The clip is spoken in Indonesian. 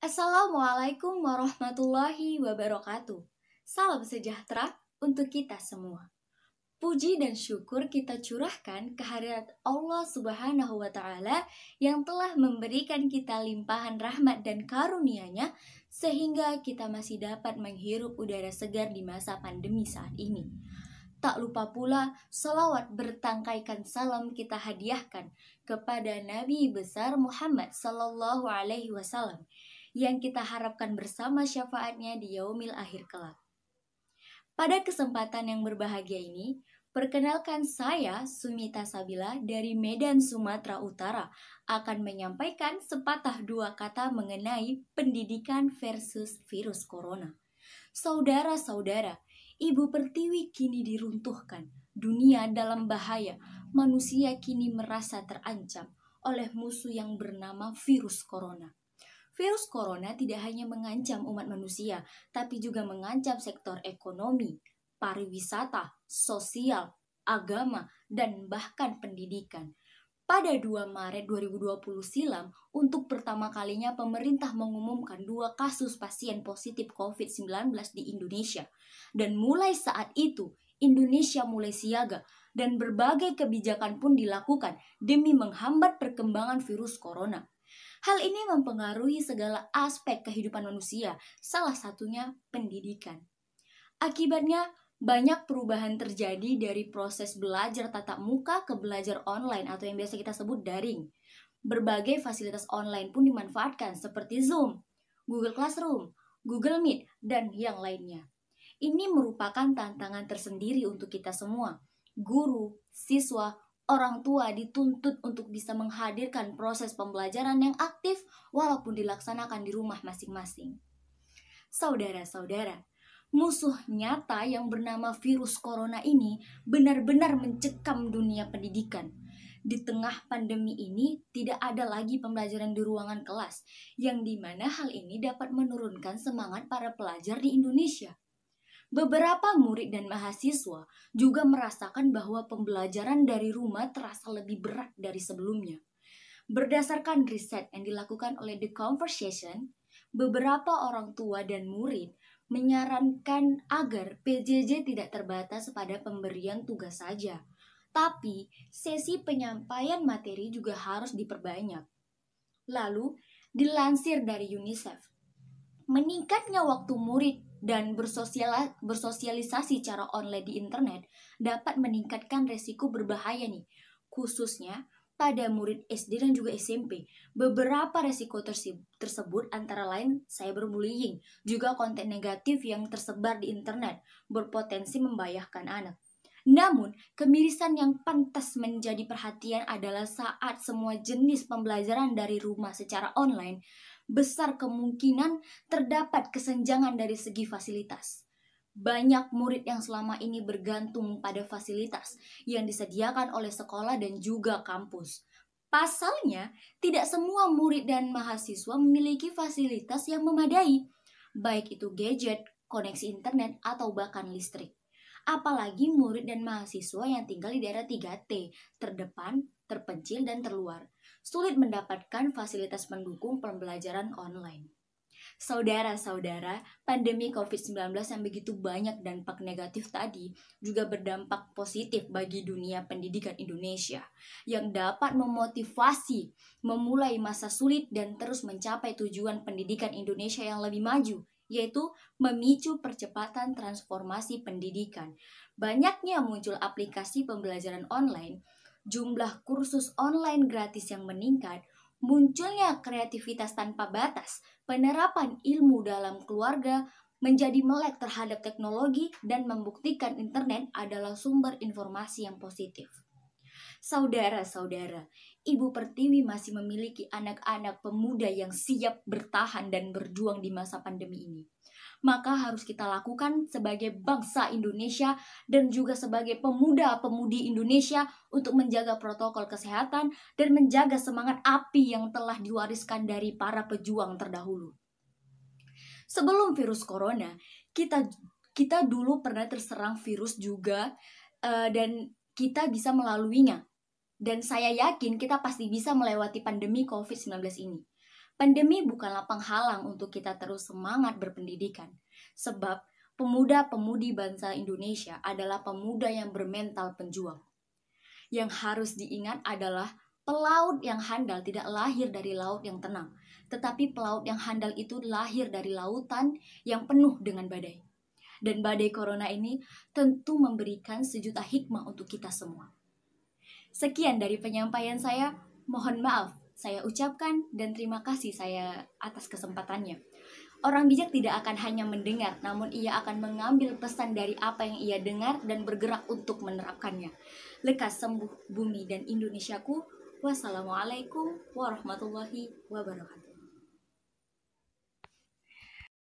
Assalamualaikum warahmatullahi wabarakatuh. Salam sejahtera untuk kita semua. Puji dan syukur kita curahkan kehadirat Allah Subhanahu wa Ta'ala yang telah memberikan kita limpahan rahmat dan karunia-Nya sehingga kita masih dapat menghirup udara segar di masa pandemi saat ini. Tak lupa pula salawat bertangkaikan salam kita hadiahkan kepada Nabi besar Muhammad Sallallahu Alaihi Wasallam yang kita harapkan bersama syafaatnya di yaumil akhir kelak. Pada kesempatan yang berbahagia ini, perkenalkan saya Sumita Sabila dari Medan, Sumatera Utara akan menyampaikan sepatah dua kata mengenai pendidikan versus virus corona. Saudara-saudara, Ibu Pertiwi kini diruntuhkan. Dunia dalam bahaya. Manusia kini merasa terancam oleh musuh yang bernama virus corona. Virus corona tidak hanya mengancam umat manusia, tapi juga mengancam sektor ekonomi, pariwisata, sosial, agama, dan bahkan pendidikan. Pada 2 Maret 2020 silam, untuk pertama kalinya pemerintah mengumumkan 2 kasus pasien positif COVID-19 di Indonesia. Dan mulai saat itu, Indonesia mulai siaga dan berbagai kebijakan pun dilakukan demi menghambat perkembangan virus corona. Hal ini mempengaruhi segala aspek kehidupan manusia, salah satunya pendidikan. Akibatnya, banyak perubahan terjadi dari proses belajar tatap muka ke belajar online atau yang biasa kita sebut daring. Berbagai fasilitas online pun dimanfaatkan seperti Zoom, Google Classroom, Google Meet, dan yang lainnya. Ini merupakan tantangan tersendiri untuk kita semua. Guru, siswa, orang tua dituntut untuk bisa menghadirkan proses pembelajaran yang aktif walaupun dilaksanakan di rumah masing-masing. Saudara-saudara, musuh nyata yang bernama virus corona ini benar-benar mencekam dunia pendidikan. Di tengah pandemi ini tidak ada lagi pembelajaran di ruangan kelas, yang dimana hal ini dapat menurunkan semangat para pelajar di Indonesia. Beberapa murid dan mahasiswa juga merasakan bahwa pembelajaran dari rumah terasa lebih berat dari sebelumnya. Berdasarkan riset yang dilakukan oleh The Conversation, beberapa orang tua dan murid menyarankan agar PJJ tidak terbatas pada pemberian tugas saja, tapi sesi penyampaian materi juga harus diperbanyak. Lalu, dilansir dari UNICEF, meningkatnya waktu murid dan bersosialisasi cara online di internet dapat meningkatkan resiko berbahaya nih, khususnya pada murid SD dan juga SMP. Beberapa resiko tersebut antara lain cyberbullying, juga konten negatif yang tersebar di internet berpotensi membahayakan anak. Namun, kemirisan yang pantas menjadi perhatian adalah saat semua jenis pembelajaran dari rumah secara online, besar kemungkinan terdapat kesenjangan dari segi fasilitas. Banyak murid yang selama ini bergantung pada fasilitas yang disediakan oleh sekolah dan juga kampus. Pasalnya, tidak semua murid dan mahasiswa memiliki fasilitas yang memadai, baik itu gadget, koneksi internet, atau bahkan listrik. Apalagi murid dan mahasiswa yang tinggal di daerah 3T, terdepan, terpencil, dan terluar, sulit mendapatkan fasilitas pendukung pembelajaran online. Saudara-saudara, pandemi COVID-19 yang begitu banyak dampak negatif tadi juga berdampak positif bagi dunia pendidikan Indonesia yang dapat memotivasi memulai masa sulit dan terus mencapai tujuan pendidikan Indonesia yang lebih maju, yaitu memicu percepatan transformasi pendidikan. Banyaknya muncul aplikasi pembelajaran online, jumlah kursus online gratis yang meningkat, munculnya kreativitas tanpa batas, penerapan ilmu dalam keluarga, menjadi melek terhadap teknologi, dan membuktikan internet adalah sumber informasi yang positif. Saudara-saudara, Ibu Pertiwi masih memiliki anak-anak pemuda yang siap bertahan dan berjuang di masa pandemi ini. Maka harus kita lakukan sebagai bangsa Indonesia dan juga sebagai pemuda-pemudi Indonesia untuk menjaga protokol kesehatan dan menjaga semangat api yang telah diwariskan dari para pejuang terdahulu. Sebelum virus corona, kita dulu pernah terserang virus juga dan kita bisa melaluinya. Dan saya yakin kita pasti bisa melewati pandemi COVID-19 ini. Pandemi bukanlah penghalang untuk kita terus semangat berpendidikan, sebab pemuda-pemudi bangsa Indonesia adalah pemuda yang bermental penjuang. Yang harus diingat adalah pelaut yang handal tidak lahir dari laut yang tenang, tetapi pelaut yang handal itu lahir dari lautan yang penuh dengan badai. Dan badai corona ini tentu memberikan sejuta hikmah untuk kita semua. Sekian dari penyampaian saya, mohon maaf saya ucapkan dan terima kasih saya atas kesempatannya. Orang bijak tidak akan hanya mendengar, namun ia akan mengambil pesan dari apa yang ia dengar dan bergerak untuk menerapkannya. Lekas sembuh bumi dan Indonesiaku. Wassalamualaikum warahmatullahi wabarakatuh.